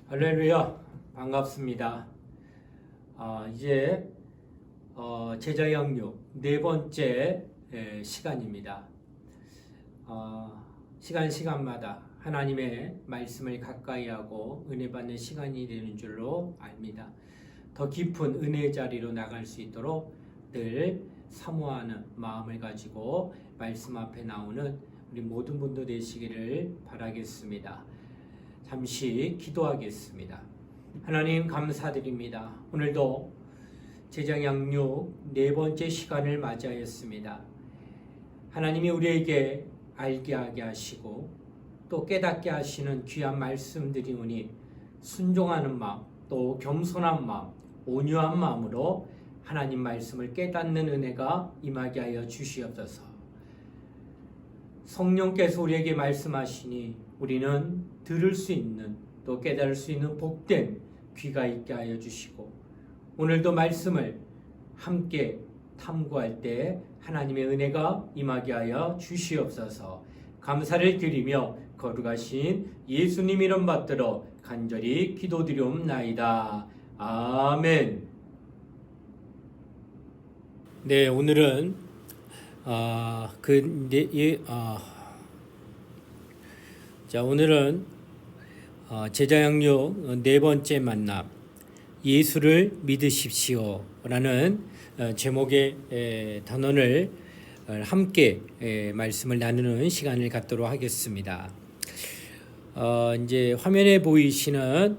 할렐루야, 반갑습니다. 이제 제자 양육 네 번째 시간입니다. 시간마다 하나님의 말씀을 가까이 하고 은혜 받는 시간이 되는 줄로 압니다. 더 깊은 은혜 자리로 나갈 수 있도록 늘 사모하는 마음을 가지고 말씀 앞에 나오는 우리 모든 분들 되시기를 바라겠습니다. 잠시 기도하겠습니다. 하나님 감사드립니다. 오늘도 제자 양육 네 번째 시간을 맞이하였습니다. 하나님이 우리에게 알게 하게 하시고 또 깨닫게 하시는 귀한 말씀들이오니 순종하는 마음, 또 겸손한 마음, 온유한 마음으로 하나님 말씀을 깨닫는 은혜가 임하게 하여 주시옵소서. 성령께서 우리에게 말씀하시니 우리는 들을 수 있는 또 깨달을 수 있는 복된 귀가 있게 하여 주시고 오늘도 말씀을 함께 탐구할 때 하나님의 은혜가 임하게 하여 주시옵소서. 감사를 드리며 거룩하신 예수님 이름 받들어 간절히 기도드리옵나이다. 아멘. 네, 오늘은 오늘은 제자 양육 네 번째 만남, 예수를 믿으십시오 라는 제목의 단원을 함께 말씀을 나누는 시간을 갖도록 하겠습니다. 이제 화면에 보이시는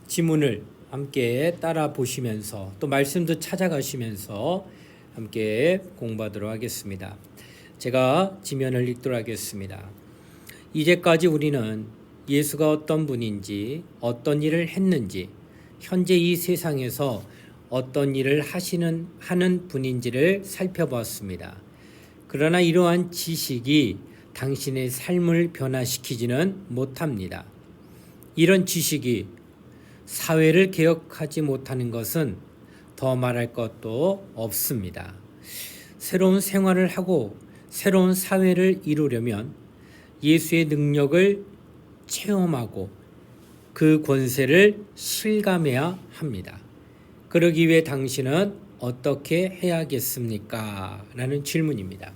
지문을 함께 따라 보시면서 또 말씀도 찾아가시면서 함께 공부하도록 하겠습니다. 제가 지면을 읽도록 하겠습니다. 이제까지 우리는 예수가 어떤 분인지, 어떤 일을 했는지, 현재 이 세상에서 어떤 일을 하는 분인지를 살펴보았습니다. 그러나 이러한 지식이 당신의 삶을 변화시키지는 못합니다. 이런 지식이 사회를 개혁하지 못하는 것은 더 말할 것도 없습니다. 새로운 생활을 하고 새로운 사회를 이루려면 예수의 능력을 체험하고 그 권세를 실감해야 합니다. 그러기 위해 당신은 어떻게 해야겠습니까? 라는 질문입니다.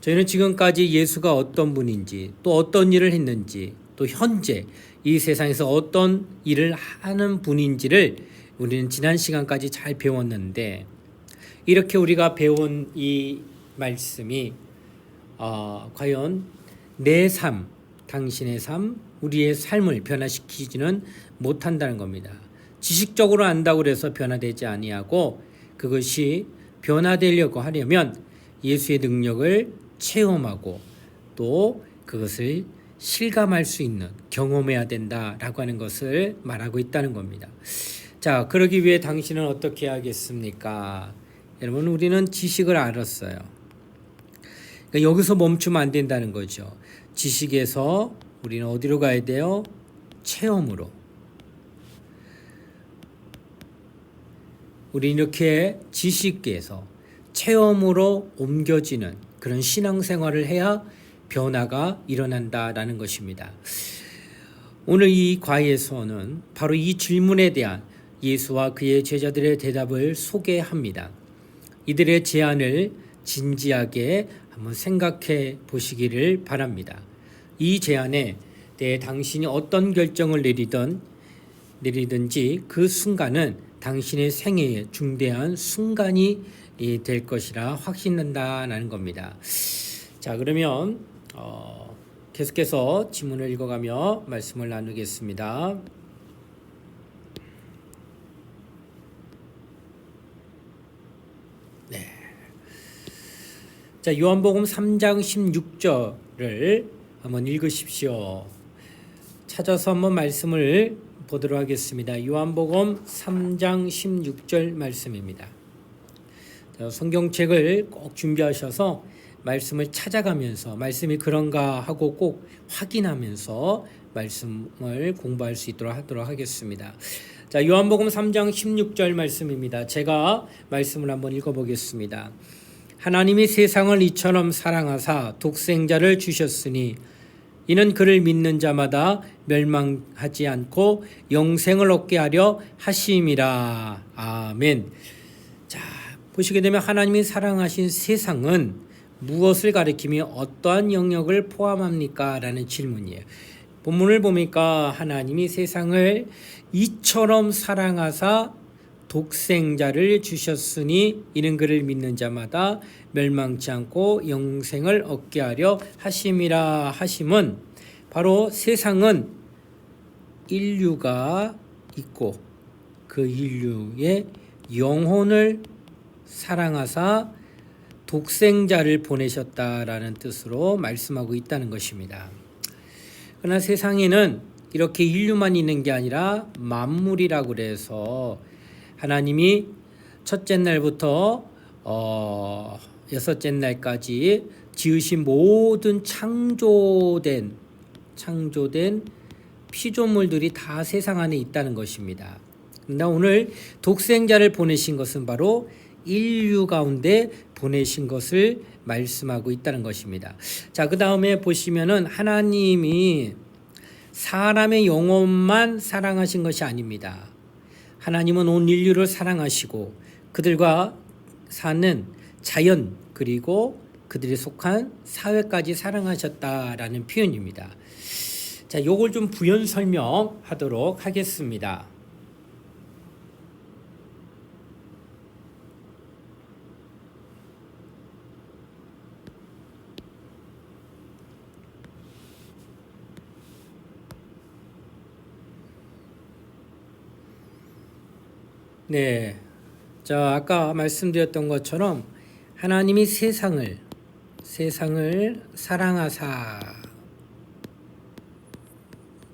저희는 지금까지 예수가 어떤 분인지, 또 어떤 일을 했는지, 또 현재 이 세상에서 어떤 일을 하는 분인지를 우리는 지난 시간까지 잘 배웠는데, 이렇게 우리가 배운 이 말씀이 과연 내 삶, 당신의 삶, 우리의 삶을 변화시키지는 못한다는 겁니다. 지식적으로 안다고 해서 변화되지 아니하고 그것이 변화되려고 하려면 예수의 능력을 체험하고 또 그것을 실감할 수 있는, 경험해야 된다라고 하는 것을 말하고 있다는 겁니다. 자, 그러기 위해 당신은 어떻게 해야겠습니까? 여러분, 우리는 지식을 알았어요. 그러니까 여기서 멈추면 안 된다는 거죠. 지식에서 우리는 어디로 가야 돼요? 체험으로. 우리 이렇게 지식에서 체험으로 옮겨지는 그런 신앙생활을 해야 변화가 일어난다라는 것입니다. 오늘 이 과에서는 바로 이 질문에 대한 예수와 그의 제자들의 대답을 소개합니다. 이들의 제안을 진지하게 한번 생각해 보시기를 바랍니다. 이 제안에 대해 당신이 어떤 결정을 내리든지 그 순간은 당신의 생애의 중대한 순간이 될 것이라 확신한다는 겁니다. 자, 그러면 계속해서 지문을 읽어가며 말씀을 나누겠습니다. 네. 자, 요한복음 3장 16절을 한번 읽으십시오. 찾아서 한번 말씀을 보도록 하겠습니다. 요한복음 3장 16절 말씀입니다. 자, 성경책을 꼭 준비하셔서 말씀을 찾아가면서 말씀이 그런가 하고 꼭 확인하면서 말씀을 공부할 수 있도록 하도록 하겠습니다. 자, 요한복음 3장 16절 말씀입니다. 제가 말씀을 한번 읽어보겠습니다. 하나님이 세상을 이처럼 사랑하사 독생자를 주셨으니 이는 그를 믿는 자마다 멸망하지 않고 영생을 얻게 하려 하심이라. 아멘. 자, 보시게 되면 하나님이 사랑하신 세상은 무엇을 가리키며 어떠한 영역을 포함합니까? 라는 질문이에요. 본문을 보니까 하나님이 세상을 이처럼 사랑하사 독생자를 주셨으니 이는 그를 믿는 자마다 멸망치 않고 영생을 얻게 하려 하심이라. 하심은 바로 세상은 인류가 있고 그 인류의 영혼을 사랑하사 독생자를 보내셨다라는 뜻으로 말씀하고 있다는 것입니다. 그러나 세상에는 이렇게 인류만 있는 게 아니라 만물이라고 그래서 하나님이 첫째 날부터 여섯째 날까지 지으신 모든 창조된 피조물들이 다 세상 안에 있다는 것입니다. 그러나 오늘 독생자를 보내신 것은 바로 인류 가운데 보내신 것을 말씀하고 있다는 것입니다. 자, 그 다음에 보시면은 하나님이 사람의 영혼만 사랑하신 것이 아닙니다. 하나님은 온 인류를 사랑하시고 그들과 사는 자연 그리고 그들이 속한 사회까지 사랑하셨다라는 표현입니다. 자, 요걸 좀 부연 설명하도록 하겠습니다. 네, 자, 아까 말씀드렸던 것처럼 하나님이 세상을 사랑하사,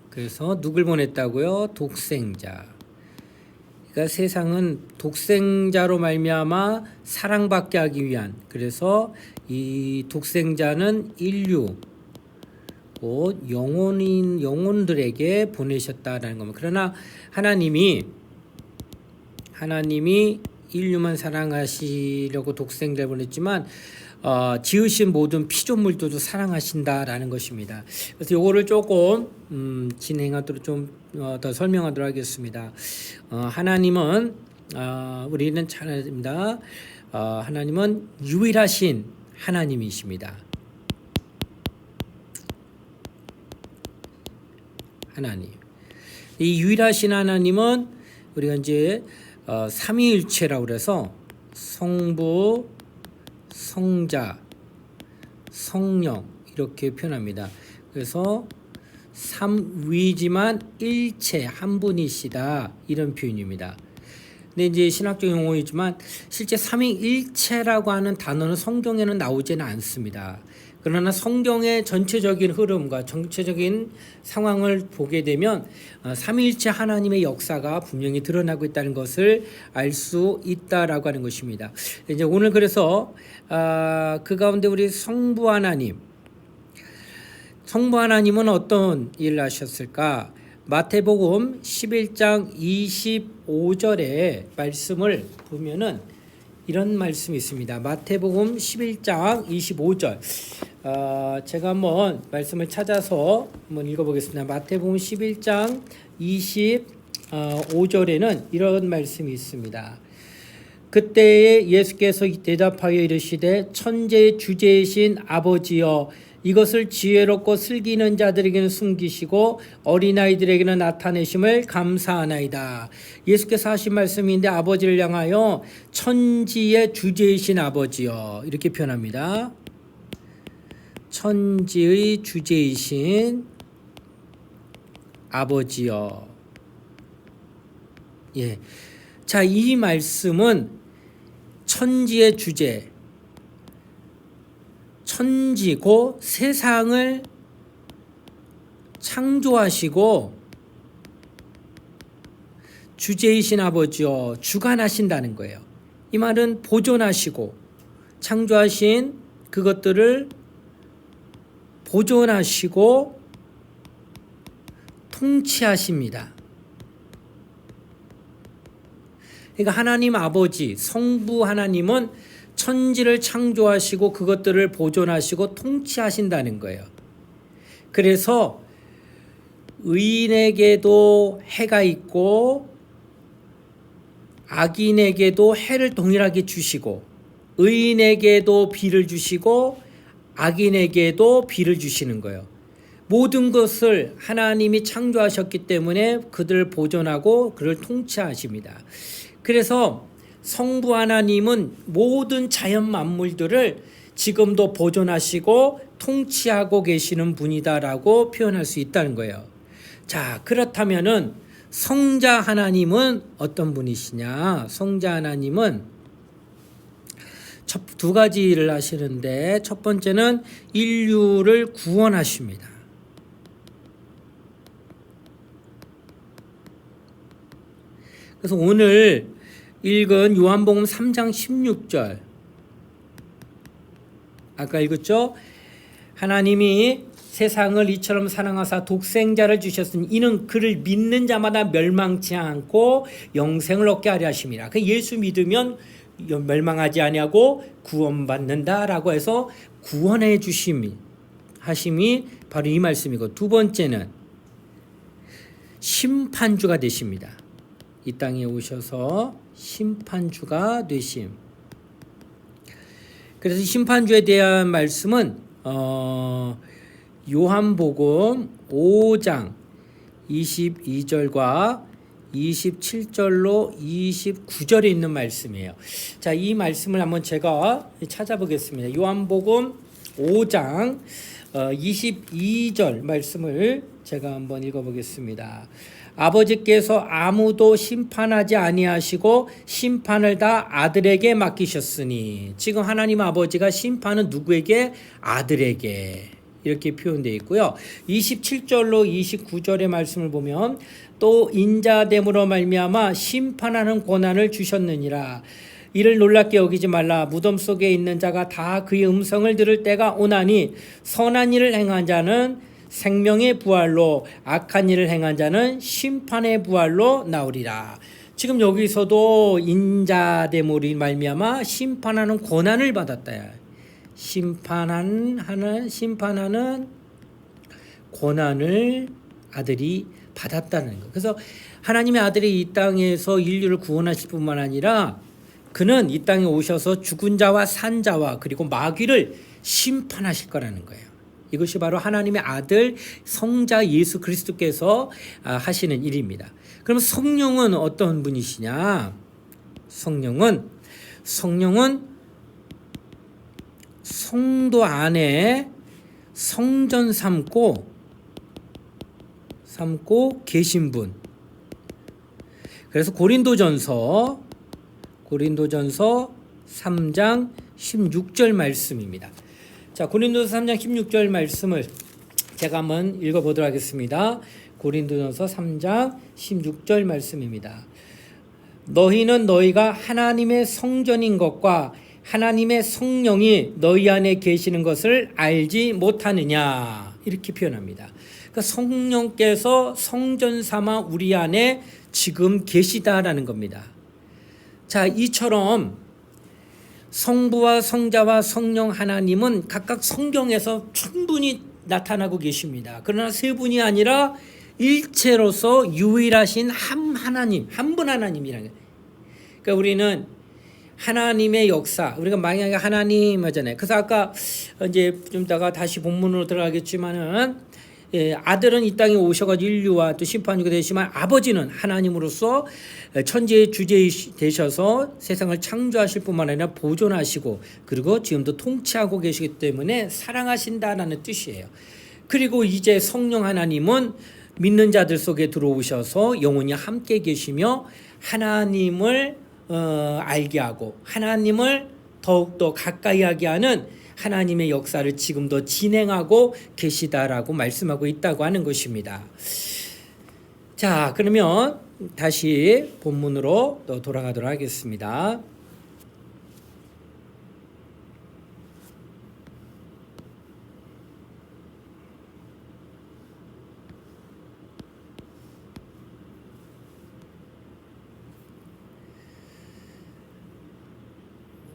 그래서 누굴 보냈다고요? 독생자. 그러니까 세상은 독생자로 말미암아 사랑받게 하기 위한, 그래서 이 독생자는 인류 곧 영혼들에게 보내셨다라는 겁니다. 그러나 하나님이 인류만 사랑하시려고 독생자를 보냈지만 지으신 모든 피조물들도 사랑하신다라는 것입니다. 그래서 이거를 조금 진행하도록 좀 더 설명하도록 하겠습니다. 하나님은 우리는 잘 압니다. 하나님은 유일하신 하나님이십니다. 하나님. 이 유일하신 하나님은 우리가 이제 삼위일체라고 그래서 성부, 성자, 성령 이렇게 표현합니다. 그래서 삼위지만 일체 한 분이시다 이런 표현입니다. 근데 이제 신학적 용어이지만 실제 삼위일체라고 하는 단어는 성경에는 나오지는 않습니다. 그러나 성경의 전체적인 흐름과 전체적인 상황을 보게 되면 삼위일체 하나님의 역사가 분명히 드러나고 있다는 것을 알 수 있다라고 하는 것입니다. 이제 오늘 그래서 그 가운데 우리 성부 하나님은 어떤 일을 하셨을까? 마태복음 11장 25절의 말씀을 보면은 이런 말씀이 있습니다. 마태복음 11장 25절. 제가 한번 말씀을 찾아서 한번 읽어보겠습니다. 마태복음 11장 25절에는 이런 말씀이 있습니다. 그때에 예수께서 대답하여 이르시되 천지의 주제이신 아버지여 이것을 지혜롭고 슬기는 자들에게는 숨기시고 어린아이들에게는 나타내심을 감사하나이다. 예수께서 하신 말씀인데 아버지를 향하여 천지의 주제이신 아버지여 이렇게 표현합니다. 천지의 주제이신 아버지여. 예. 자, 이 말씀은 천지의 주제, 천지고 세상을 창조하시고 주제이신 아버지여 주관하신다는 거예요. 이 말은 보존하시고 창조하신 그것들을 보존하시고 통치하십니다. 그러니까 하나님 아버지 성부 하나님은 천지를 창조하시고 그것들을 보존하시고 통치하신다는 거예요. 그래서 의인에게도 해가 있고 악인에게도 해를 동일하게 주시고 의인에게도 비를 주시고 악인에게도 비를 주시는 거예요. 모든 것을 하나님이 창조하셨기 때문에 그들을 보존하고 그를 통치하십니다. 그래서 성부 하나님은 모든 자연 만물들을 지금도 보존하시고 통치하고 계시는 분이다라고 표현할 수 있다는 거예요. 자, 그렇다면은 성자 하나님은 어떤 분이시냐? 성자 하나님은 두 가지를 하시는데 첫 번째는 인류를 구원하십니다. 그래서 오늘 읽은 요한복음 3장 16절 아까 읽었죠? 하나님이 세상을 이처럼 사랑하사 독생자를 주셨으니 이는 그를 믿는 자마다 멸망치 않고 영생을 얻게 하려 하심이라. 그 예수 믿으면 멸망하지 아니하고 구원받는다라고 해서 구원해 하심이 바로 이 말씀이고, 두 번째는 심판주가 되십니다. 이 땅에 오셔서 심판주가 되심. 그래서 심판주에 대한 말씀은 요한복음 5장 22절과 27절로 29절에 있는 말씀이에요. 자, 이 말씀을 한번 제가 찾아보겠습니다. 요한복음 5장 22절 말씀을 제가 한번 읽어보겠습니다. 아버지께서 아무도 심판하지 아니하시고 심판을 다 아들에게 맡기셨으니, 지금 하나님 아버지가 심판은 누구에게? 아들에게, 이렇게 표현되어 있고요. 27절로 29절의 말씀을 보면 또 인자됨으로 말미암아 심판하는 권한을 주셨느니라. 이를 놀랍게 여기지 말라. 무덤 속에 있는 자가 다 그의 음성을 들을 때가 오나니 선한 일을 행한 자는 생명의 부활로, 악한 일을 행한 자는 심판의 부활로 나오리라. 지금 여기서도 인자됨으로 말미암아 심판하는 권한을 받았다. 심판하는 권한을 아들이 받았다는 것. 그래서 하나님의 아들이 이 땅에서 인류를 구원하실 뿐만 아니라 그는 이 땅에 오셔서 죽은 자와 산 자와 그리고 마귀를 심판하실 거라는 거예요. 이것이 바로 하나님의 아들 성자 예수 그리스도께서 하시는 일입니다. 그럼 성령은 어떤 분이시냐? 성령은 성도 안에 성전 삼고 계신 분. 그래서 고린도전서 3장 16절 말씀입니다. 자, 고린도전서 3장 16절 말씀을 제가 한번 읽어보도록 하겠습니다. 고린도전서 3장 16절 말씀입니다. 너희는 너희가 하나님의 성전인 것과 하나님의 성령이 너희 안에 계시는 것을 알지 못하느냐, 이렇게 표현합니다. 그러니까 성령께서 성전 삼아 우리 안에 지금 계시다라는 겁니다. 자, 이처럼 성부와 성자와 성령 하나님은 각각 성경에서 충분히 나타나고 계십니다. 그러나 세 분이 아니라 일체로서 유일하신 한 하나님, 한 분 하나님이라는 거예요. 그러니까 우리는 하나님의 역사, 우리가 만약에 하나님 하잖아요. 그래서 아까 이제 좀 이따가 다시 본문으로 들어가겠지만은, 아들은 이 땅에 오셔가지고 인류와 또 심판주가 되시지만 아버지는 하나님으로서 천지의 주제 되셔서 세상을 창조하실 뿐만 아니라 보존하시고 그리고 지금도 통치하고 계시기 때문에 사랑하신다라는 뜻이에요. 그리고 이제 성령 하나님은 믿는 자들 속에 들어오셔서 영원히 함께 계시며 하나님을 알게 하고 하나님을 더욱더 가까이 하게 하는 하나님의 역사를 지금도 진행하고 계시다라고 말씀하고 있다고 하는 것입니다. 자, 그러면 다시 본문으로 또 돌아가도록 하겠습니다.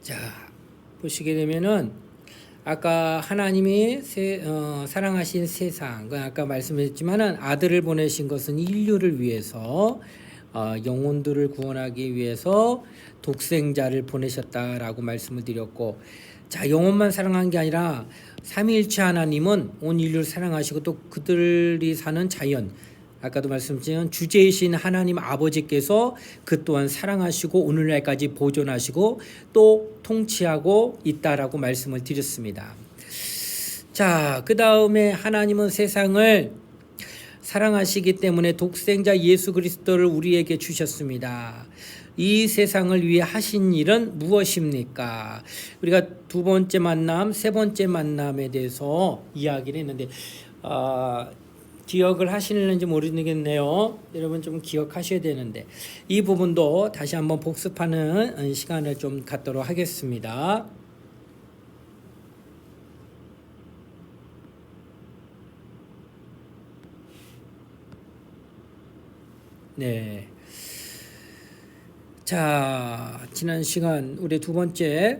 자, 보시게 되면은 아까 하나님이 사랑하신 세상, 아까 말씀했지만은 아들을 보내신 것은 인류를 위해서 영혼들을 구원하기 위해서 독생자를 보내셨다라고 말씀을 드렸고, 자, 영혼만 사랑한 게 아니라 삼위일체 하나님은 온 인류를 사랑하시고 또 그들이 사는 자연, 아까도 말씀드린 주제이신 하나님 아버지께서 그 또한 사랑하시고 오늘날까지 보존하시고 또 통치하고 있다라고 말씀을 드렸습니다. 자, 그 다음에 하나님은 세상을 사랑하시기 때문에 독생자 예수 그리스도를 우리에게 주셨습니다. 이 세상을 위해 하신 일은 무엇입니까? 우리가 두 번째 만남, 세 번째 만남에 대해서 이야기를 했는데 기억을 하시는지 모르겠네요. 여러분 좀 기억하셔야 되는데 이 부분도 다시 한번 복습하는 시간을 좀 갖도록 하겠습니다. 네. 자, 지난 시간 우리 두 번째,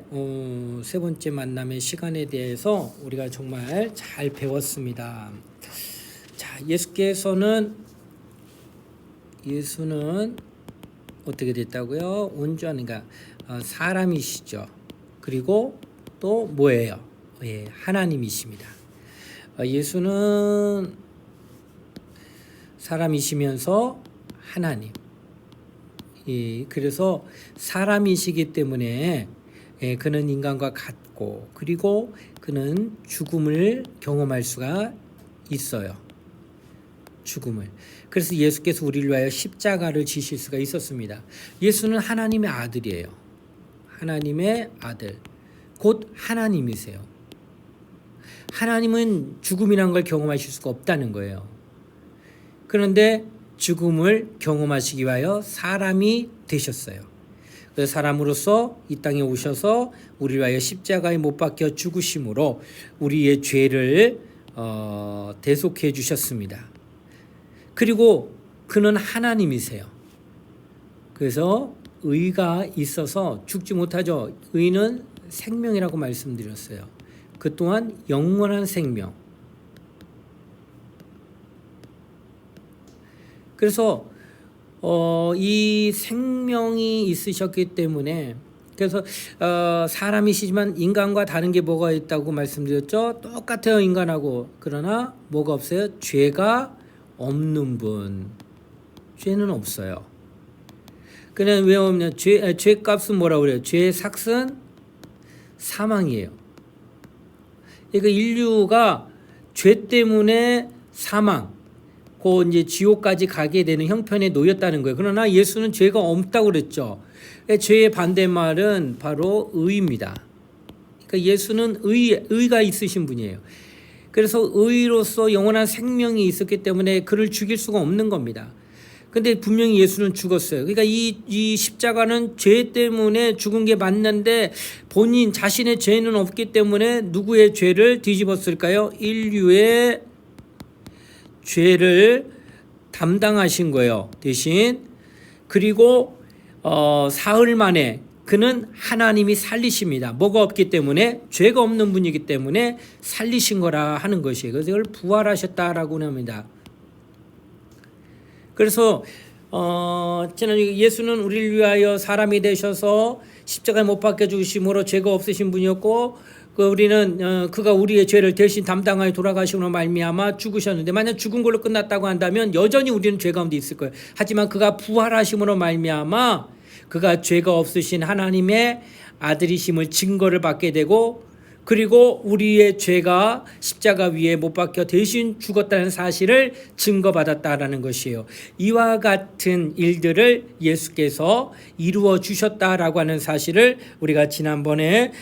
세 번째 만남의 시간에 대해서 우리가 정말 잘 배웠습니다. 자, 예수는 어떻게 됐다고요? 온전한가 사람이시죠. 그리고 또 뭐예요? 예, 하나님이십니다. 예수는 사람이시면서 하나님. 예, 그래서 사람이시기 때문에 그는 인간과 같고 그리고 그는 죽음을 경험할 수가 있어요. 죽음을. 그래서 예수께서 우리를 위하여 십자가를 지실 수가 있었습니다. 예수는 하나님의 아들이에요. 하나님의 아들. 곧 하나님이세요. 하나님은 죽음이란 걸 경험하실 수가 없다는 거예요. 그런데 죽음을 경험하시기 위하여 사람이 되셨어요. 그래서 사람으로서 이 땅에 오셔서 우리를 위하여 십자가에 못 박혀 죽으심으로 우리의 죄를 대속해 주셨습니다. 그리고 그는 하나님이세요. 그래서 의가 있어서 죽지 못하죠. 의는 생명이라고 말씀드렸어요. 그 또한 영원한 생명. 그래서 이 생명이 있으셨기 때문에 그래서 사람이시지만 인간과 다른 게 뭐가 있다고 말씀드렸죠. 똑같아요, 인간하고. 그러나 뭐가 없어요? 죄가 없는 분. 죄는 없어요. 그냥 왜 없냐? 죄값은 뭐라고 그래요? 죄의 삭은 사망이에요. 그러니까 인류가 죄 때문에 사망, 그 이제 지옥까지 가게 되는 형편에 놓였다는 거예요. 그러나 예수는 죄가 없다고 그랬죠. 죄의 반대말은 바로 의입니다. 그러니까 예수는 의가 있으신 분이에요. 그래서 의로서 영원한 생명이 있었기 때문에 그를 죽일 수가 없는 겁니다. 근데 분명히 예수는 죽었어요. 그러니까 이 십자가는 죄 때문에 죽은 게 맞는데 본인 자신의 죄는 없기 때문에 누구의 죄를 뒤집었을까요? 인류의 죄를 담당하신 거예요. 대신. 그리고 사흘 만에 그는 하나님이 살리십니다. 뭐가 없기 때문에 죄가 없는 분이기 때문에 살리신 거라 하는 것이에요. 그래서 이걸 부활하셨다라고 합니다. 그래서 예수는 우리를 위하여 사람이 되셔서 십자가에 못 박혀 죽으심으로 죄가 없으신 분이었고 우리는 그가 우리의 죄를 대신 담당하여 돌아가심으로 말미암아 죽으셨는데 만약 죽은 걸로 끝났다고 한다면 여전히 우리는 죄 가운데 있을 거예요. 하지만 그가 부활하심으로 말미암아 그가 죄가 없으신 하나님의 아들이심을 증거를 받게 되고 그리고 우리의 죄가 십자가 위에 못 박혀 대신 죽었다는 사실을 증거받았다라는 것이에요. 이와 같은 일들을 예수께서 이루어 주셨다라고 하는 사실을 우리가 지난번에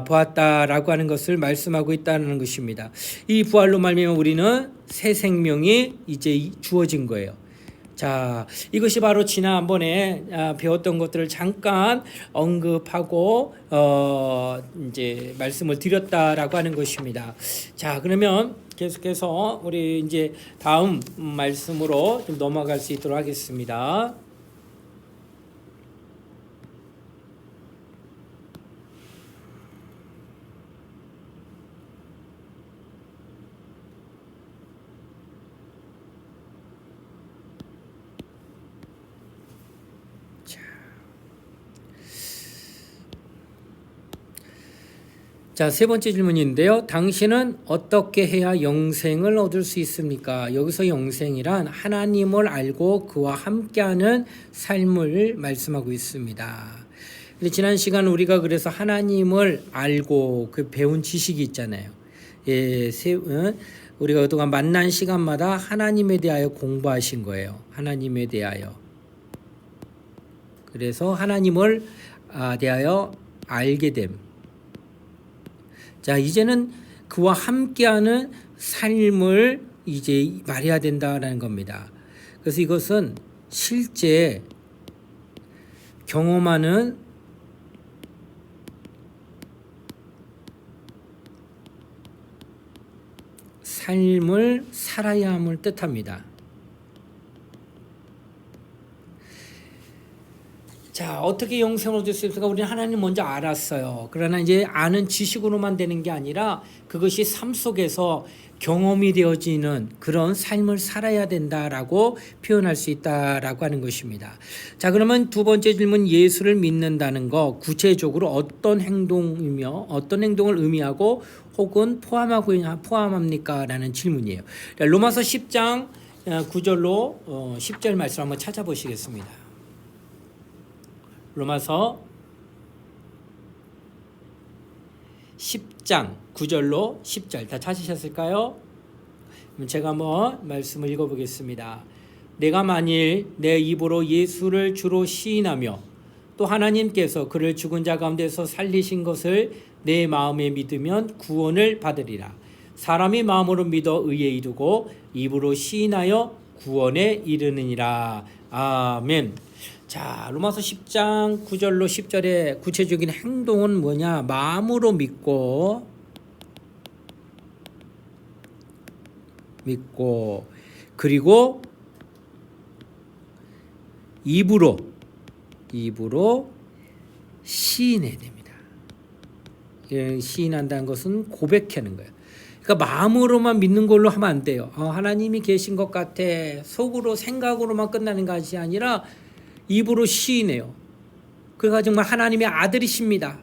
보았다라고 하는 것을 말씀하고 있다는 것입니다. 이 부활로 말미암아 우리는 새 생명이 이제 주어진 거예요. 자, 이것이 바로 지난번에 배웠던 것들을 잠깐 언급하고 이제 말씀을 드렸다라고 하는 것입니다. 자, 그러면 계속해서 우리 이제 다음 말씀으로 좀 넘어갈 수 있도록 하겠습니다. 자, 세 번째 질문인데요. 당신은 어떻게 해야 영생을 얻을 수 있습니까? 여기서 영생이란 하나님을 알고 그와 함께하는 삶을 말씀하고 있습니다. 근데 지난 시간 우리가 그래서 하나님을 알고 그 배운 지식이 있잖아요. 우리가 그동안 만난 시간마다 하나님에 대하여 공부하신 거예요. 하나님에 대하여. 그래서 하나님을 대하여 알게 됨. 자, 이제는 그와 함께하는 삶을 이제 말해야 된다라는 겁니다. 그래서 이것은 실제 경험하는 삶을 살아야 함을 뜻합니다. 자, 어떻게 영생을 얻을 수 있을까? 우리는 하나님 먼저 알았어요. 그러나 이제 아는 지식으로만 되는 게 아니라 그것이 삶 속에서 경험이 되어지는 그런 삶을 살아야 된다라고 표현할 수 있다라고 하는 것입니다. 자, 그러면 두 번째 질문, 예수를 믿는다는 거 구체적으로 어떤 행동이며 어떤 행동을 의미하고 혹은 포함합니까? 라는 질문이에요. 로마서 10장 9절로 10절 말씀 한번 찾아보시겠습니다. 로마서 10장 9절로 10절 다 찾으셨을까요? 그럼 제가 한번 말씀을 읽어보겠습니다. 내가 만일 내 입으로 예수를 주로 시인하며 또 하나님께서 그를 죽은 자 가운데서 살리신 것을 내 마음에 믿으면 구원을 받으리라. 사람이 마음으로 믿어 의에 이르고 입으로 시인하여 구원에 이르느니라. 아멘. 자, 로마서 10장 9절로 10절의 구체적인 행동은 뭐냐? 마음으로 믿고 그리고 입으로 시인해야 됩니다. 시인한다는 것은 고백하는 거예요. 그러니까 마음으로만 믿는 걸로 하면 안 돼요. 하나님이 계신 것 같아. 속으로 생각으로만 끝나는 것이 아니라 입으로 시인해요. 그가 정말 하나님의 아들이십니다.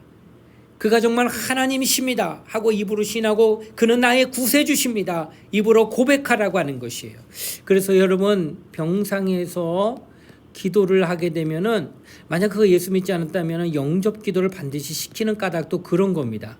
그가 정말 하나님이십니다 하고 입으로 시인하고 그는 나의 구세주십니다. 입으로 고백하라고 하는 것이에요. 그래서 여러분 병상에서 기도를 하게 되면은 만약 그거 예수 믿지 않았다면 영접 기도를 반드시 시키는 까닭도 그런 겁니다.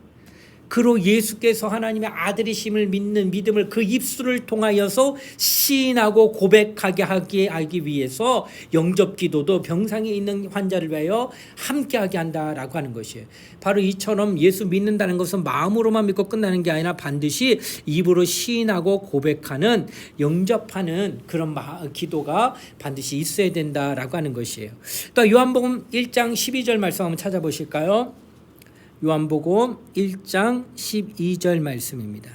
그로 예수께서 하나님의 아들이심을 믿는 믿음을 그 입술을 통하여서 시인하고 고백하게 하기 위해서 영접기도도 병상에 있는 환자를 위하여 함께하게 한다라고 하는 것이에요. 바로 이처럼 예수 믿는다는 것은 마음으로만 믿고 끝나는 게 아니라 반드시 입으로 시인하고 고백하는 영접하는 그런 기도가 반드시 있어야 된다라고 하는 것이에요. 또 요한복음 1장 12절 말씀 한번 찾아보실까요? 요한복음 1장 12절 말씀입니다.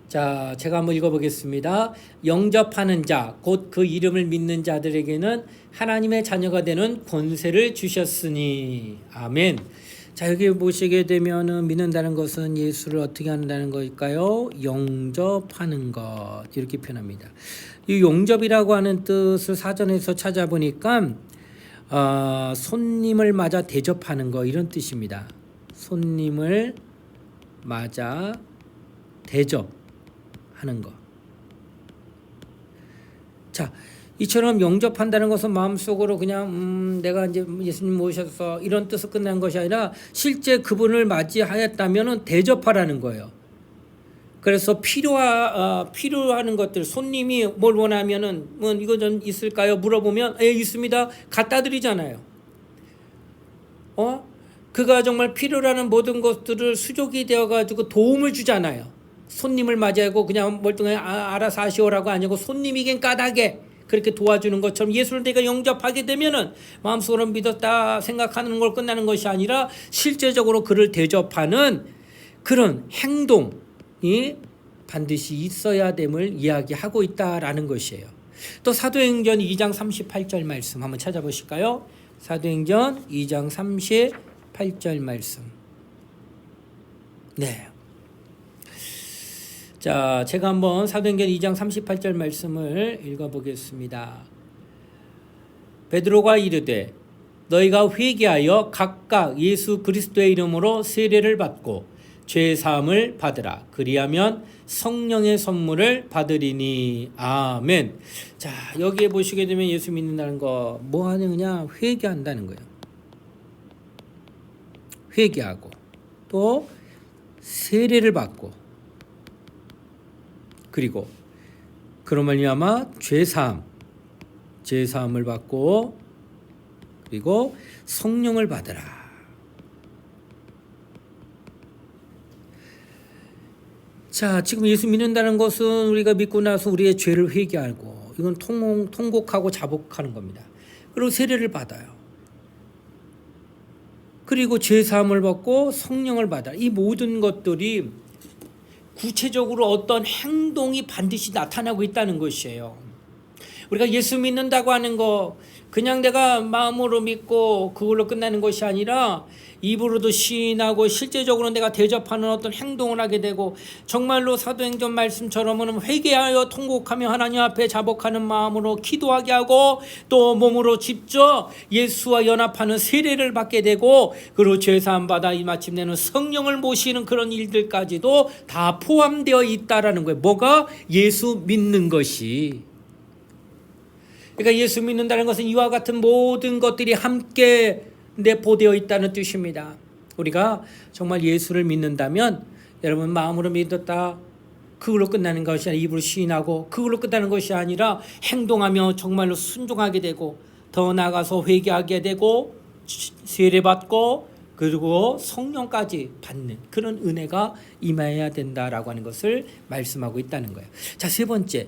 자, 제가 한번 읽어보겠습니다. 영접하는 자, 곧 그 이름을 믿는 자들에게는 하나님의 자녀가 되는 권세를 주셨으니. 아멘. 자, 여기 보시게 되면은 믿는다는 것은 예수를 어떻게 한다는 것일까요? 영접하는 것, 이렇게 표현합니다. 이 영접이라고 하는 뜻을 사전에서 찾아보니까 손님을 맞아 대접하는 거, 이런 뜻입니다. 손님을 맞아 대접하는 거. 자, 이처럼 영접한다는 것은 마음속으로 그냥 내가 이제 예수님 모셔서 이런 뜻을 끝난 것이 아니라 실제 그분을 맞이하였다면 대접하라는 거예요. 그래서 필요하는 것들, 손님이 뭘 원하면은 이거 좀 있을까요? 물어보면 있습니다. 갖다 드리잖아요. 그가 정말 필요로 하는 모든 것들을 수족이 되어 가지고 도움을 주잖아요. 손님을 맞이하고 그냥 멀뚱하게 알아서 하시오라고 아니고 손님이긴 까닭에 그렇게 도와주는 것처럼 예수를 내가 영접하게 되면은 마음속으로 믿었다 생각하는 걸 끝나는 것이 아니라 실제적으로 그를 대접하는 그런 행동이 반드시 있어야 됨을 이야기하고 있다라는 것이에요. 또 사도행전 2장 38절 말씀 한번 찾아보실까요? 사도행전 2장 38절 말씀. 네. 자, 제가 한번 사도행전 2장 38절 말씀을 읽어보겠습니다. 베드로가 이르되 너희가 회개하여 각각 예수 그리스도의 이름으로 세례를 받고 죄 사함을 받으라. 그리하면 성령의 선물을 받으리니. 아멘. 자, 여기에 보시게 되면 예수 믿는다는 거 뭐 하느냐? 회개한다는 거예요. 회개하고 또 세례를 받고 그리고 그로 말미암아 죄 사함을 받고 그리고 성령을 받으라. 자, 지금 예수 믿는다는 것은 우리가 믿고 나서 우리의 죄를 회개하고 이건 통곡하고 자복하는 겁니다. 그리고 세례를 받아요. 그리고 죄 사함을 받고 성령을 받아. 이 모든 것들이 구체적으로 어떤 행동이 반드시 나타나고 있다는 것이에요. 우리가 예수 믿는다고 하는 거 그냥 내가 마음으로 믿고 그걸로 끝나는 것이 아니라 입으로도 시인하고 실제적으로 내가 대접하는 어떤 행동을 하게 되고 정말로 사도행전 말씀처럼은 회개하여 통곡하며 하나님 앞에 자복하는 마음으로 기도하게 하고 또 몸으로 직접 예수와 연합하는 세례를 받게 되고 그리고 죄사함 받아 마침내는 성령을 모시는 그런 일들까지도 다 포함되어 있다라는 거예요. 뭐가? 예수 믿는 것이. 그러니까 예수 믿는다는 것은 이와 같은 모든 것들이 함께 내포되어 있다는 뜻입니다. 우리가 정말 예수를 믿는다면 여러분 마음으로 믿었다 그걸로 끝나는 것이 아니라 입으로 시인하고 그걸로 끝나는 것이 아니라 행동하며 정말로 순종하게 되고 더 나아가서 회개하게 되고 세례받고 그리고 성령까지 받는 그런 은혜가 임해야 된다라고 하는 것을 말씀하고 있다는 거예요. 자, 세 번째,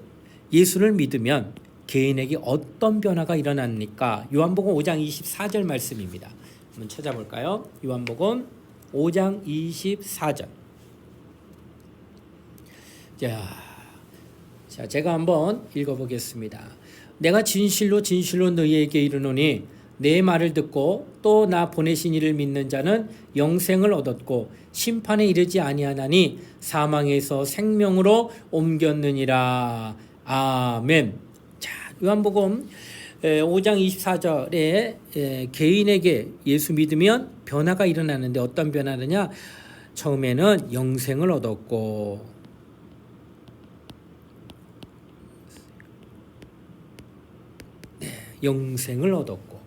예수를 믿으면 개인에게 어떤 변화가 일어납니까? 요한복음 5장 24절 말씀입니다. 한번 찾아볼까요? 요한복음 5장 24절. 자, 제가 한번 읽어보겠습니다. 내가 진실로 진실로 너희에게 이르노니 내 말을 듣고 또 나 보내신 이를 믿는 자는 영생을 얻었고 심판에 이르지 아니하나니 사망에서 생명으로 옮겼느니라. 아멘. 요한복음 5장 24절에 개인에게 예수 믿으면 변화가 일어나는데 어떤 변화느냐? 처음에는 영생을 얻었고 영생을 얻었고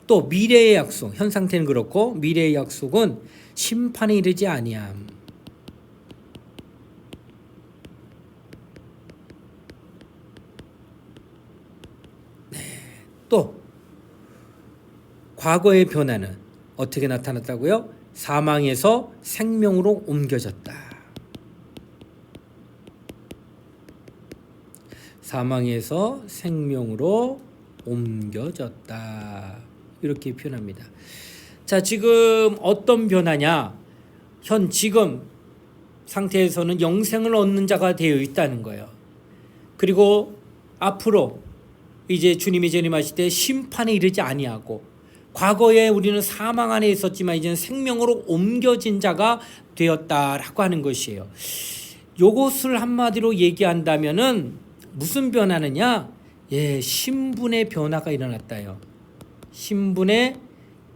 또 미래의 약속, 현 상태는 그렇고 미래의 약속은 심판에 이르지 아니함. 또 과거의 변화는 어떻게 나타났다고요? 사망에서 생명으로 옮겨졌다. 사망에서 생명으로 옮겨졌다. 이렇게 표현합니다. 자, 지금 어떤 변화냐? 지금 상태에서는 영생을 얻는 자가 되어 있다는 거예요. 그리고 앞으로 이제 주님이 재림하실 때 심판에 이르지 아니하고 과거에 우리는 사망 안에 있었지만 이제는 생명으로 옮겨진 자가 되었다라고 하는 것이에요. 요것을 한마디로 얘기한다면은 무슨 변화느냐? 신분의 변화가 일어났다요. 신분의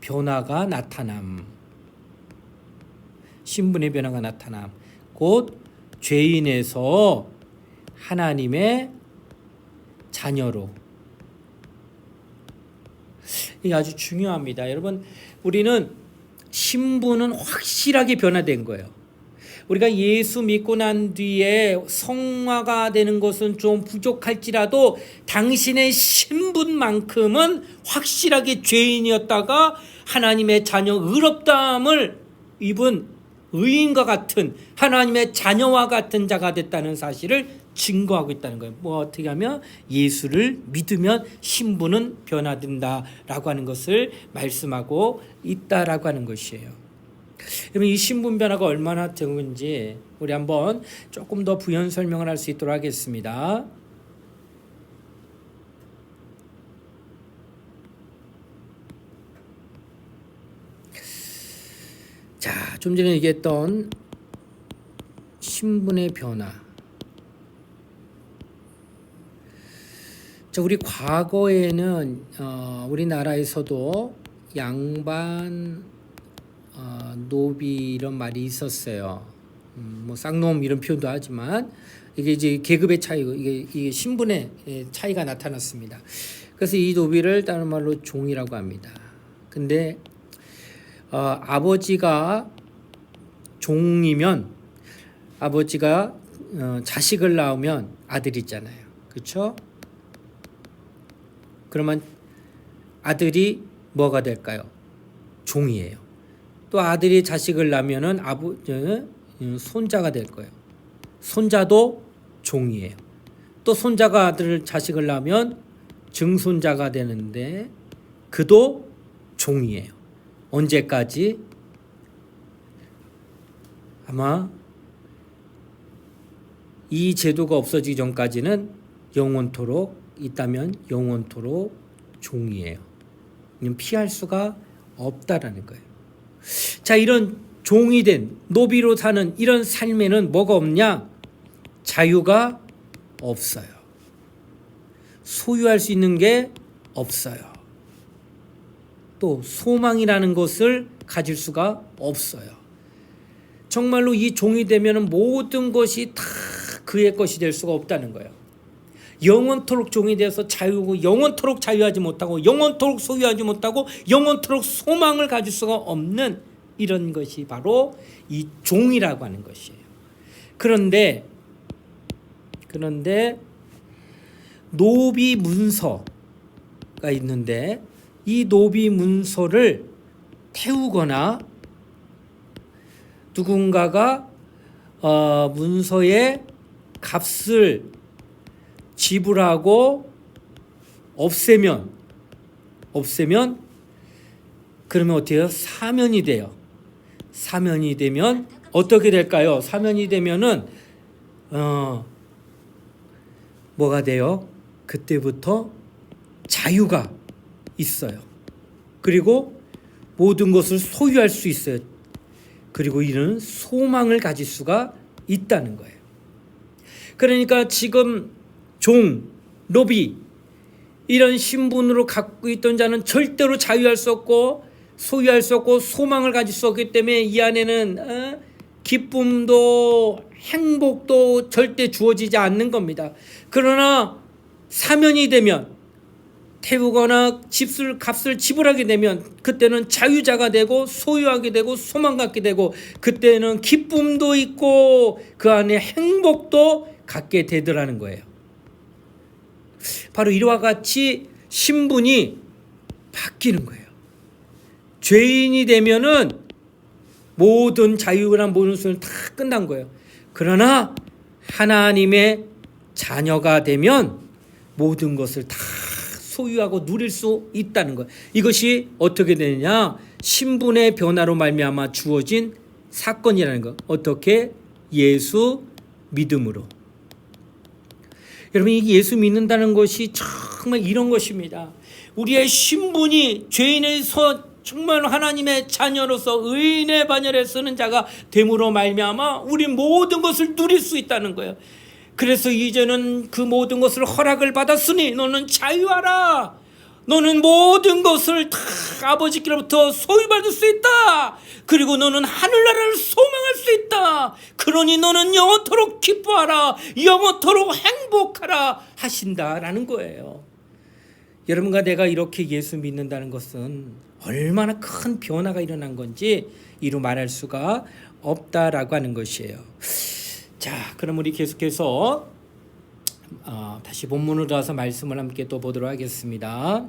변화가 나타남. 신분의 변화가 나타남. 곧 죄인에서 하나님의 자녀로. 이게 아주 중요합니다. 여러분, 우리는 신분은 확실하게 변화된 거예요. 우리가 예수 믿고 난 뒤에 성화가 되는 것은 좀 부족할지라도 당신의 신분만큼은 확실하게 죄인이었다가 하나님의 자녀 의롭다함을 입은 의인과 같은 하나님의 자녀와 같은 자가 됐다는 사실을 증거하고 있다는 거예요. 어떻게 하면 예수를 믿으면 신분은 변화된다라고 하는 것을 말씀하고 있다라고 하는 것이에요. 그러면 이 신분 변화가 얼마나 적은지 우리 한번 조금 더 부연 설명을 할 수 있도록 하겠습니다. 자, 좀 전에 얘기했던 신분의 변화. 자, 우리 과거에는 우리나라에서도 양반 노비 이런 말이 있었어요. 뭐 쌍놈 이런 표현도 하지만 이게 이제 계급의 차이고 이게 신분의 차이가 나타났습니다. 그래서 이 노비를 다른 말로 종이라고 합니다. 근데 아버지가 종이면 아버지가 자식을 낳으면 아들이 있잖아요. 그렇죠? 그러면 아들이 뭐가 될까요? 종이에요. 또 아들이 자식을 낳으면은 손자가 될 거예요. 손자도 종이에요. 또 손자가 자식을 낳으면 증손자가 되는데 그도 종이에요. 언제까지? 아마 이 제도가 없어지기 전까지는 영원토록 있다면 영원토록 종이에요. 피할 수가 없다라는 거예요. 자, 이런 종이 된 노비로 사는 이런 삶에는 뭐가 없냐? 자유가 없어요. 소유할 수 있는 게 없어요. 또 소망이라는 것을 가질 수가 없어요. 정말로 이 종이 되면 모든 것이 다 그의 것이 될 수가 없다는 거예요. 영원토록 종이 되어서 자유고 영원토록 자유하지 못하고 영원토록 소유하지 못하고 영원토록 소망을 가질 수가 없는 이런 것이 바로 이 종이라고 하는 것이에요. 그런데 노비 문서가 있는데 이 노비 문서를 태우거나 누군가가 문서의 값을 지불하고 없애면 그러면 어떻게 해요? 사면이 돼요. 사면이 되면 어떻게 될까요? 사면이 되면은 뭐가 돼요? 그때부터 자유가 있어요. 그리고 모든 것을 소유할 수 있어요. 그리고 이는 소망을 가질 수가 있다는 거예요. 그러니까 지금 종, 노비 이런 신분으로 갖고 있던 자는 절대로 자유할 수 없고 소유할 수 없고 소망을 가질 수 없기 때문에 이 안에는 기쁨도 행복도 절대 주어지지 않는 겁니다. 그러나 사면이 되면 태우거나 값을 지불하게 되면 그때는 자유자가 되고 소유하게 되고 소망 갖게 되고 그때는 기쁨도 있고 그 안에 행복도 갖게 되더라는 거예요. 바로 이와 같이 신분이 바뀌는 거예요. 죄인이 되면은 모든 자유나 모든 소유는 다 끝난 거예요. 그러나 하나님의 자녀가 되면 모든 것을 다 소유하고 누릴 수 있다는 거예요. 이것이 어떻게 되느냐? 신분의 변화로 말미암아 주어진 사건이라는 거. 어떻게? 예수 믿음으로. 여러분, 이 예수 믿는다는 것이 정말 이런 것입니다. 우리의 신분이 죄인에서 정말 하나님의 자녀로서 의인의 반열에 서는 자가 됨으로 말미암아 우리 모든 것을 누릴 수 있다는 거예요. 그래서 이제는 그 모든 것을 허락을 받았으니 너는 자유하라. 너는 모든 것을 다 아버지께로부터 소유받을 수 있다. 그리고 너는 하늘나라를 소망할 수 있다. 그러니 너는 영원토록 기뻐하라. 영원토록 행복하라 하신다라는 거예요. 여러분과 내가 이렇게 예수 믿는다는 것은 얼마나 큰 변화가 일어난 건지 이루 말할 수가 없다라고 하는 것이에요. 자, 그럼 우리 계속해서 다시 본문으로 들어와서 말씀을 함께 또 보도록 하겠습니다.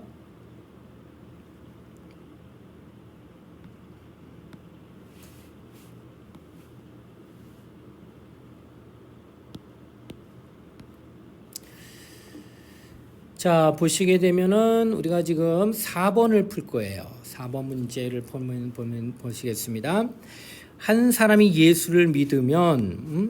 자, 보시게 되면은 우리가 지금 4번을 풀 거예요. 4번 문제를 보시겠습니다. 한 사람이 예수를 믿으면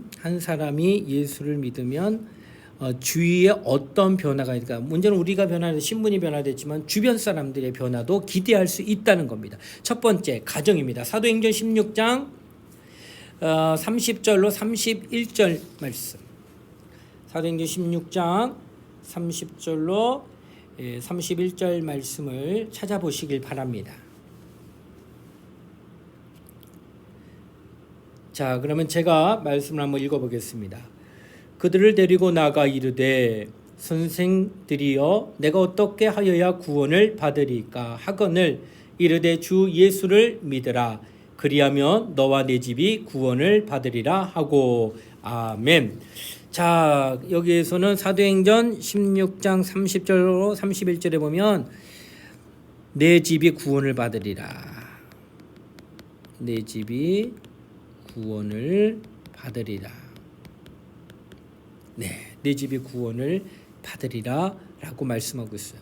주위에 어떤 변화가 있을까? 문제는 우리가 변화돼 신분이 변화됐지만 주변 사람들의 변화도 기대할 수 있다는 겁니다. 첫 번째 가정입니다. 사도행전 16장 30절로 31절 말씀. 사도행전 16장 30절로 31절 말씀을 찾아보시길 바랍니다. 자, 그러면 제가 말씀을 한번 읽어보겠습니다. 그들을 데리고 나가 이르되 선생들이여 내가 어떻게 하여야 구원을 받으리까 하거늘 이르되 주 예수를 믿으라 그리하면 너와 내 집이 구원을 받으리라 하고 아멘. 자, 여기에서는 사도행전 16장 30절로 31절에 보면 내 집이 구원을 받으리라. 내 집이 구원을 받으리라. 네, 내 집이 구원을 받으리라 라고 말씀하고 있어요.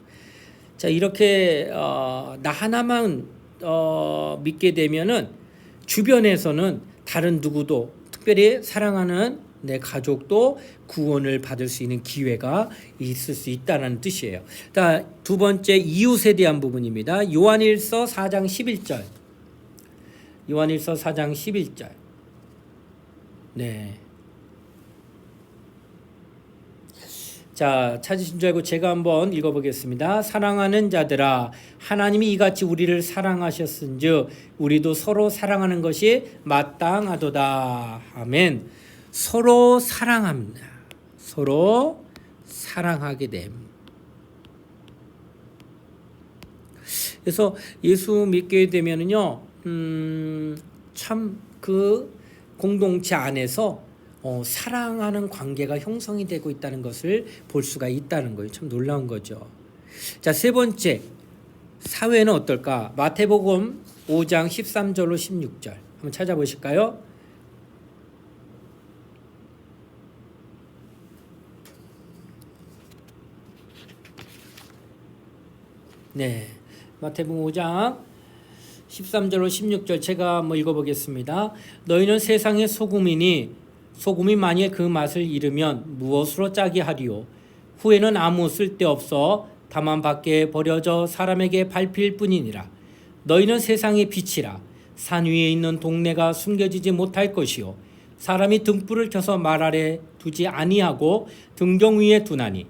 자, 이렇게 나 하나만 믿게 되면은 주변에서는 다른 누구도 특별히 사랑하는 내 가족도 구원을 받을 수 있는 기회가 있을 수 있다는 뜻이에요. 자, 두 번째 이웃에 대한 부분입니다. 요한일서 4장 11절. 요한일서 4장 11절. 네. 자, 찾으신 줄 알고 제가 한번 읽어보겠습니다. 사랑하는 자들아 하나님이 이같이 우리를 사랑하셨은즉 우리도 서로 사랑하는 것이 마땅하도다. 아멘. 서로 사랑합니다. 서로 사랑하게 됨. 그래서 예수 믿게 되면은요, 참 그 공동체 안에서 사랑하는 관계가 형성이 되고 있다는 것을 볼 수가 있다는 거예요. 참 놀라운 거죠. 자, 세 번째 사회는 어떨까? 마태복음 5장 13절로 16절 한번 찾아보실까요? 네, 마태복음 5장 13절로 16절 제가 한번 읽어보겠습니다. 너희는 세상의 소금이니 소금이 만일 그 맛을 잃으면 무엇으로 짜게 하리요? 후에는 아무 쓸데없어 다만 밖에 버려져 사람에게 밟힐 뿐이니라. 너희는 세상의 빛이라. 산 위에 있는 동네가 숨겨지지 못할 것이요 사람이 등불을 켜서 말 아래 두지 아니하고 등경 위에 두나니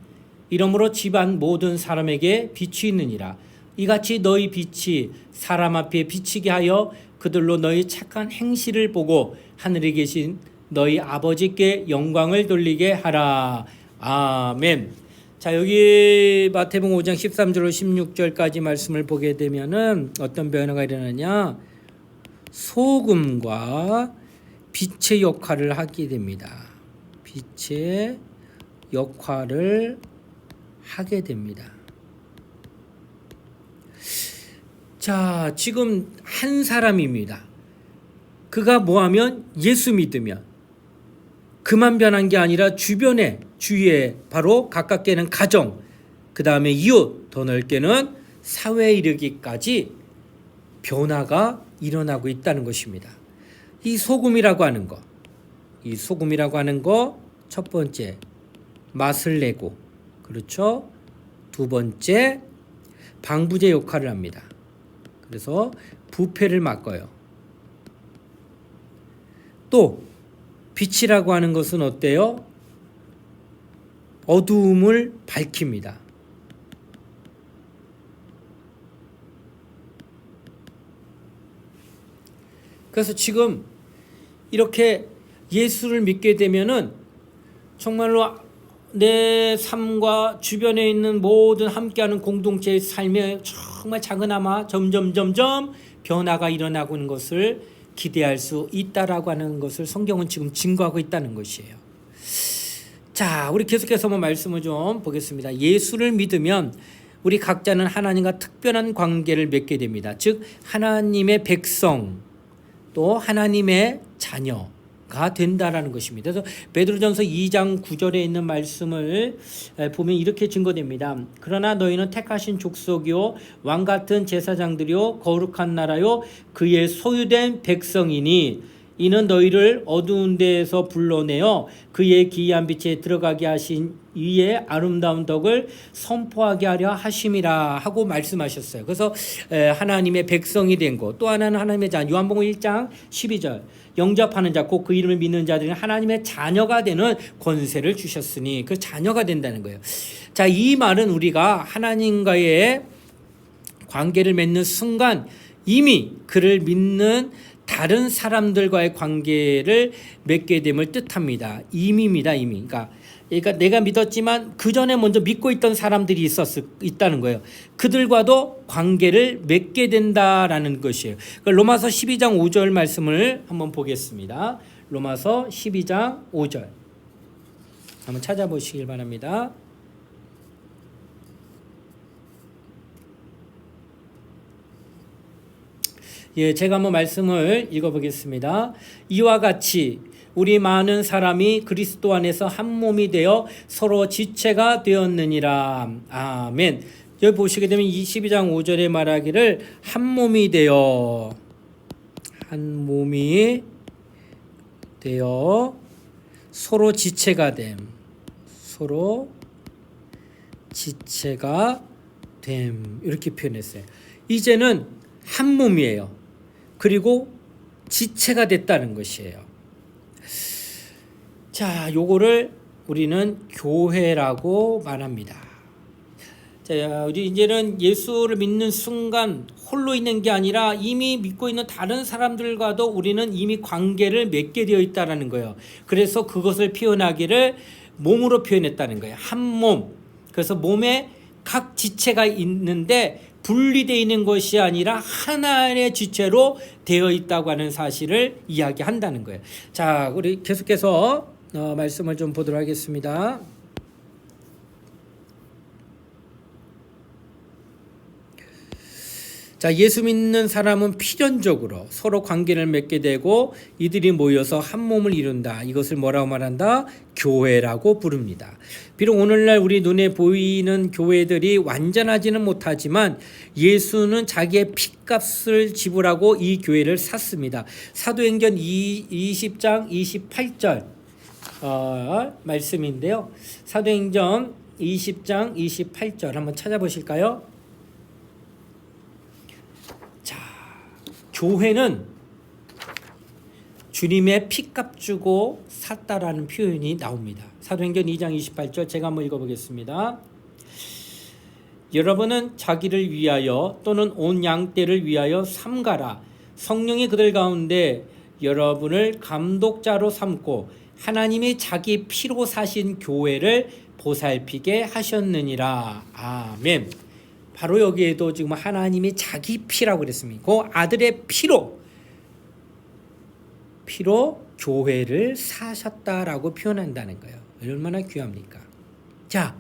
이러므로 집안 모든 사람에게 빛이 있느니라. 이같이 너희 빛이 사람 앞에 비치게 하여 그들로 너희 착한 행실을 보고 하늘에 계신 너희 아버지께 영광을 돌리게 하라. 아멘. 자, 여기 마태복음 5장 13절로 16절까지 말씀을 보게 되면은 어떤 변화가 일어나냐? 소금과 빛의 역할을 하게 됩니다. 빛의 역할을 하게 됩니다. 자, 지금 한 사람입니다. 그가 뭐하면 예수 믿으면 그만 변한 게 아니라 주변에 주위에 바로 가깝게는 가정, 그 다음에 이웃, 더 넓게는 사회에 이르기까지 변화가 일어나고 있다는 것입니다. 이 소금이라고 하는 거, 이 소금이라고 하는 거 첫 번째 맛을 내고, 그렇죠? 두 번째 방부제 역할을 합니다. 그래서 부패를 막아요. 또 빛이라고 하는 것은 어때요? 어두움을 밝힙니다. 그래서 지금 이렇게 예수를 믿게 되면은 정말로 내 삶과 주변에 있는 모든 함께하는 공동체의 삶에 정말 작은아마 점점 변화가 일어나고 있는 것을 기대할 수 있다라고 하는 것을 성경은 지금 증거하고 있다는 것이에요. 자, 우리 계속해서 한번 말씀을 좀 보겠습니다. 예수를 믿으면 우리 각자는 하나님과 특별한 관계를 맺게 됩니다. 즉 하나님의 백성 또 하나님의 자녀가 된다라는 것입니다. 그래서 베드로전서 2장 9절에 있는 말씀을 보면 이렇게 증거됩니다. 그러나 너희는 택하신 족속이요 왕 같은 제사장들이요 거룩한 나라요 그의 소유된 백성이니 이는 너희를 어두운 데에서 불러내어 그의 기이한 빛에 들어가게 하신 이의 아름다운 덕을 선포하게 하려 하심이라 하고 말씀하셨어요. 그래서 하나님의 백성이 된 것, 또 하나는 하나님의 자녀. 요한복음 1장 12절 영접하는 자 곧 그 이름을 믿는 자들은 하나님의 자녀가 되는 권세를 주셨으니 그 자녀가 된다는 거예요. 자, 이 말은 우리가 하나님과의 관계를 맺는 순간 이미 그를 믿는 다른 사람들과의 관계를 맺게 됨을 뜻합니다. 임입니다. 이미. 그러니까 내가 믿었지만 그 전에 먼저 믿고 있던 사람들이 있다는 거예요. 그들과도 관계를 맺게 된다라는 것이에요. 그러니까 로마서 12장 5절 말씀을 한번 보겠습니다. 로마서 12장 5절 한번 찾아보시길 바랍니다. 예, 제가 한번 말씀을 읽어보겠습니다. 이와 같이 우리 많은 사람이 그리스도 안에서 한 몸이 되어 서로 지체가 되었느니라. 아멘. 여기 보시게 되면 22장 5절에 말하기를 한 몸이 되어 서로 지체가 됨. 서로 지체가 됨. 이렇게 표현했어요. 이제는 한 몸이에요. 그리고 지체가 됐다는 것이에요. 자, 요거를 우리는 교회라고 말합니다. 자, 우리 이제는 예수를 믿는 순간 홀로 있는 게 아니라 이미 믿고 있는 다른 사람들과도 우리는 이미 관계를 맺게 되어 있다는 거예요. 그래서 그것을 표현하기를 몸으로 표현했다는 거예요. 한 몸. 그래서 몸에 각 지체가 있는데 분리되어 있는 것이 아니라 하나의 지체로 되어 있다고 하는 사실을 이야기한다는 거예요. 자, 우리 계속해서 말씀을 좀 보도록 하겠습니다. 자, 예수 믿는 사람은 필연적으로 서로 관계를 맺게 되고 이들이 모여서 한 몸을 이룬다. 이것을 뭐라고 말한다? 교회라고 부릅니다. 비록 오늘날 우리 눈에 보이는 교회들이 완전하지는 못하지만 예수는 자기의 핏값을 지불하고 이 교회를 샀습니다. 사도행전 20장 28절 말씀인데요. 사도행전 20장 28절 한번 찾아보실까요? 교회는 주님의 피값 주고 샀다라는 표현이 나옵니다. 사도행전 2장 28절 제가 한번 읽어보겠습니다. 여러분은 자기를 위하여 또는 온 양떼를 위하여 삼가라. 성령이 그들 가운데 여러분을 감독자로 삼고 하나님이 자기 피로 사신 교회를 보살피게 하셨느니라. 아멘. 바로 여기에도 지금 하나님이 자기 피라고 그랬습니다. 그 아들의 피로 교회를 사셨다라고 표현한다는 거예요. 얼마나 귀합니까? 자,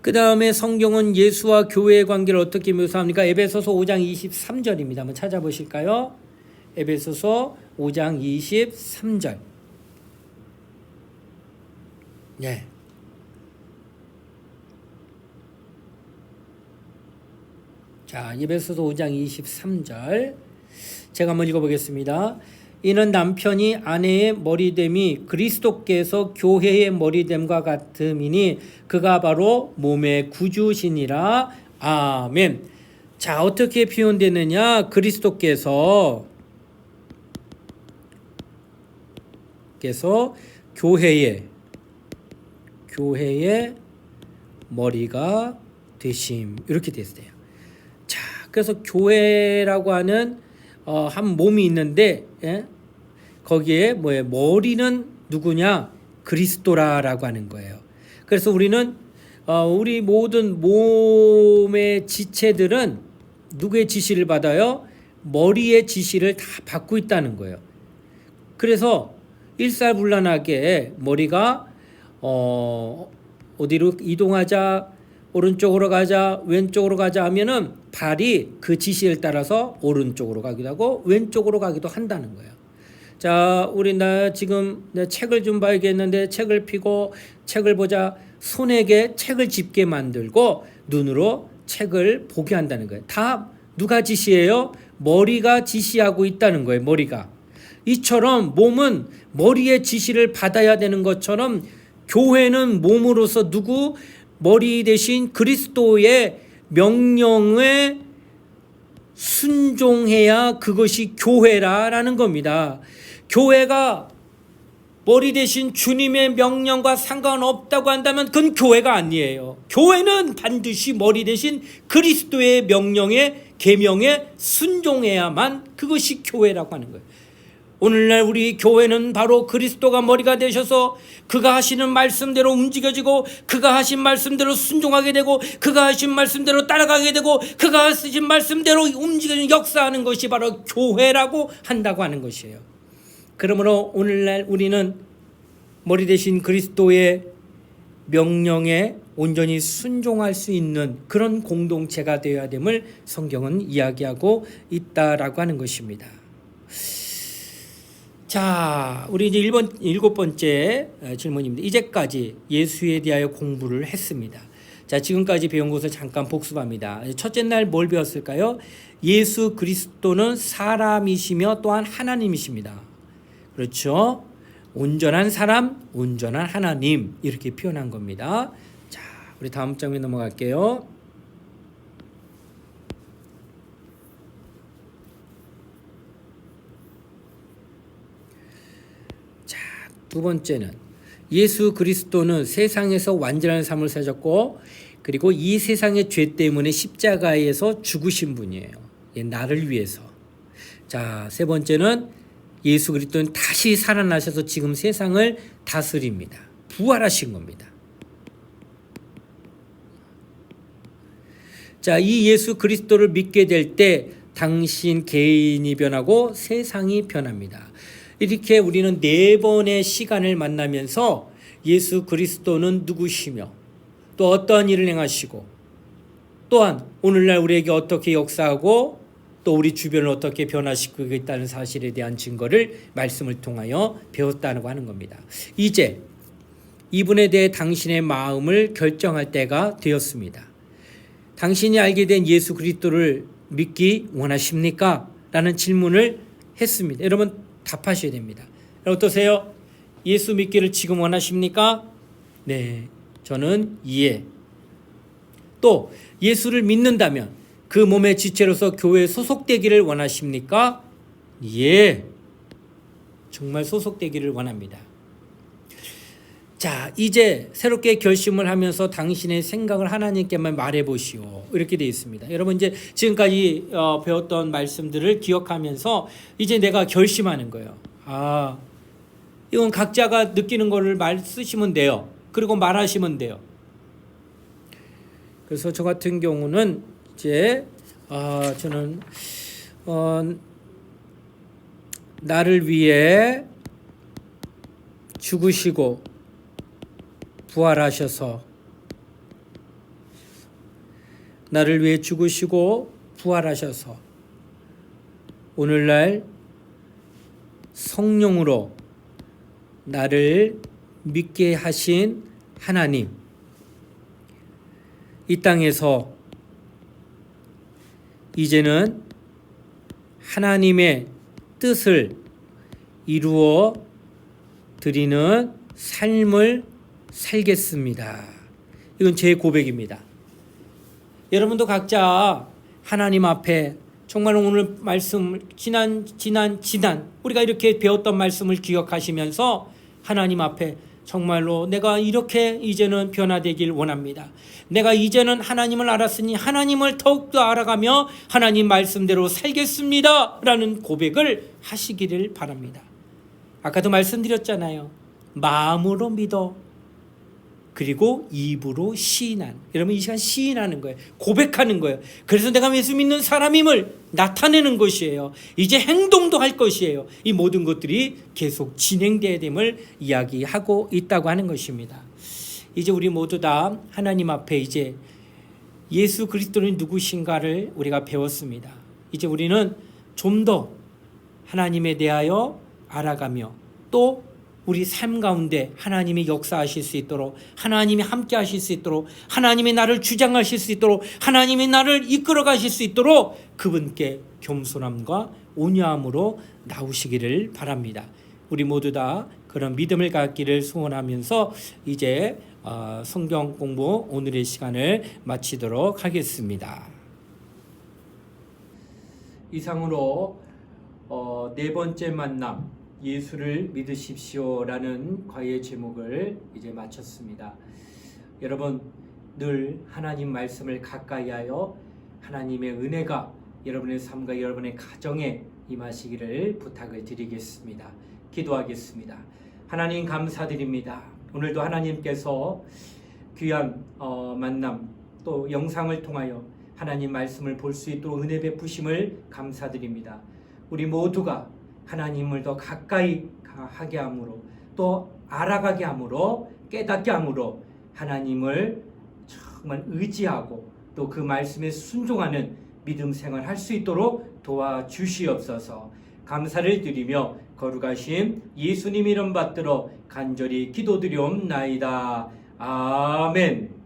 그 다음에 성경은 예수와 교회의 관계를 어떻게 묘사합니까? 에베소서 5장 23절입니다. 한번 찾아보실까요? 에베소서 5장 23절. 네. 자, 에베소서 5장 23절 제가 한번 읽어보겠습니다. 이는 남편이 아내의 머리됨이 그리스도께서 교회의 머리됨과 같음이니 그가 바로 몸의 구주시니라. 아멘. 자, 어떻게 표현되느냐? 그리스도께서 교회의 머리가 되심 이렇게 됐어요. 자, 그래서 교회라고 하는 한 몸이 있는데 거기에 머리는 누구냐? 그리스도라고 하는 거예요. 그래서 우리는 우리 모든 몸의 지체들은 누구의 지시를 받아요? 머리의 지시를 다 받고 있다는 거예요. 그래서 일사불란하게 머리가 어디로 이동하자, 오른쪽으로 가자, 왼쪽으로 가자 하면은 발이 그 지시를 따라서 오른쪽으로 가기도 하고 왼쪽으로 가기도 한다는 거예요. 자, 나 지금 내 책을 좀 봐야겠는데 책을 펴고 책을 보자. 손에게 책을 집게 만들고 눈으로 책을 보게 한다는 거예요. 다 누가 지시해요? 머리가 지시하고 있다는 거예요. 머리가. 이처럼 몸은 머리의 지시를 받아야 되는 것처럼 교회는 몸으로서 누구? 머리 대신 그리스도의 명령에 순종해야 그것이 교회라는 겁니다. 교회가 머리 대신 주님의 명령과 상관없다고 한다면 그건 교회가 아니에요. 교회는 반드시 머리 대신 그리스도의 명령에 계명에 순종해야만 그것이 교회라고 하는 거예요. 오늘날 우리 교회는 바로 그리스도가 머리가 되셔서 그가 하시는 말씀대로 움직여지고 그가 하신 말씀대로 순종하게 되고 그가 하신 말씀대로 따라가게 되고 그가 하신 말씀대로 움직이는 역사하는 것이 바로 교회라고 한다고 하는 것이에요. 그러므로 오늘날 우리는 머리 대신 그리스도의 명령에 온전히 순종할 수 있는 그런 공동체가 되어야 됨을 성경은 이야기하고 있다라고 하는 것입니다. 자, 우리 이제 일곱 번째 질문입니다. 이제까지 예수에 대하여 공부를 했습니다. 자, 지금까지 배운 것을 잠깐 복습합니다. 첫째 날 뭘 배웠을까요? 예수 그리스도는 사람이시며 또한 하나님이십니다. 그렇죠? 온전한 사람, 온전한 하나님 이렇게 표현한 겁니다. 자, 우리 다음 장면 넘어갈게요. 두 번째는 예수 그리스도는 세상에서 완전한 삶을 사셨고 그리고 이 세상의 죄 때문에 십자가에서 죽으신 분이에요. 나를 위해서. 자, 세 번째는 예수 그리스도는 다시 살아나셔서 지금 세상을 다스립니다. 부활하신 겁니다. 자, 이 예수 그리스도를 믿게 될 때 당신 개인이 변하고 세상이 변합니다. 이렇게 우리는 4번의 시간을 만나면서 예수 그리스도는 누구시며 또 어떠한 일을 행하시고 또한 오늘날 우리에게 어떻게 역사하고 또 우리 주변을 어떻게 변화시키고 있다는 사실에 대한 증거를 말씀을 통하여 배웠다고 하는 겁니다. 이제 이분에 대해 당신의 마음을 결정할 때가 되었습니다. 당신이 알게 된 예수 그리스도를 믿기 원하십니까? 라는 질문을 했습니다. 여러분 답하셔야 됩니다. 어떠세요? 예수 믿기를 지금 원하십니까? 네, 저는 예. 또 예수를 믿는다면 그 몸의 지체로서 교회에 소속되기를 원하십니까? 예, 정말 소속되기를 원합니다. 자, 이제 새롭게 결심을 하면서 당신의 생각을 하나님께만 말해보시오. 이렇게 되어 있습니다. 여러분 이제 지금까지 배웠던 말씀들을 기억하면서 이제 내가 결심하는 거예요. 아, 이건 각자가 느끼는 거를 말 쓰시면 돼요. 그리고 말하시면 돼요. 그래서 저 같은 경우는 이제 저는 나를 위해 죽으시고 부활하셔서 나를 위해 죽으시고 부활하셔서 오늘날 성령으로 나를 믿게 하신 하나님, 이 땅에서 이제는 하나님의 뜻을 이루어 드리는 삶을 살겠습니다. 이건 제 고백입니다. 여러분도 각자 하나님 앞에 정말 오늘 말씀 지난 우리가 이렇게 배웠던 말씀을 기억하시면서 하나님 앞에 정말로 내가 이렇게 이제는 변화되길 원합니다. 내가 이제는 하나님을 알았으니 하나님을 더욱더 알아가며 하나님 말씀대로 살겠습니다. 라는 고백을 하시기를 바랍니다. 아까도 말씀드렸잖아요. 마음으로 믿어 그리고 입으로 시인하는. 여러분 이 시간 시인하는 거예요. 고백하는 거예요. 그래서 내가 예수 믿는 사람임을 나타내는 것이에요. 이제 행동도 할 것이에요. 이 모든 것들이 계속 진행되어야 됨을 이야기하고 있다고 하는 것입니다. 이제 우리 모두 다 하나님 앞에 이제 예수 그리스도는 누구신가를 우리가 배웠습니다. 이제 우리는 좀 더 하나님에 대하여 알아가며 또 우리 삶 가운데 하나님이 역사하실 수 있도록 하나님이 함께 하실 수 있도록 하나님이 나를 주장하실 수 있도록 하나님이 나를 이끌어 가실 수 있도록 그분께 겸손함과 온유함으로 나오시기를 바랍니다. 우리 모두 다 그런 믿음을 갖기를 소원하면서 이제 성경 공부 오늘의 시간을 마치도록 하겠습니다. 이상으로 4번째 만남 예수를 믿으십시오라는 과의 제목을 이제 마쳤습니다. 여러분 늘 하나님 말씀을 가까이하여 하나님의 은혜가 여러분의 삶과 여러분의 가정에 임하시기를 부탁을 드리겠습니다. 기도하겠습니다. 하나님 감사드립니다. 오늘도 하나님께서 귀한 만남 또 영상을 통하여 하나님 말씀을 볼 수 있도록 은혜 베푸심을 감사드립니다. 우리 모두가 하나님을 더 가까이 하게 함으로 또 알아가게 함으로 깨닫게 함으로 하나님을 정말 의지하고 또 그 말씀에 순종하는 믿음 생활 할 수 있도록 도와주시옵소서. 감사를 드리며 거룩하신 예수님 이름 받들어 간절히 기도드리옵나이다. 아멘.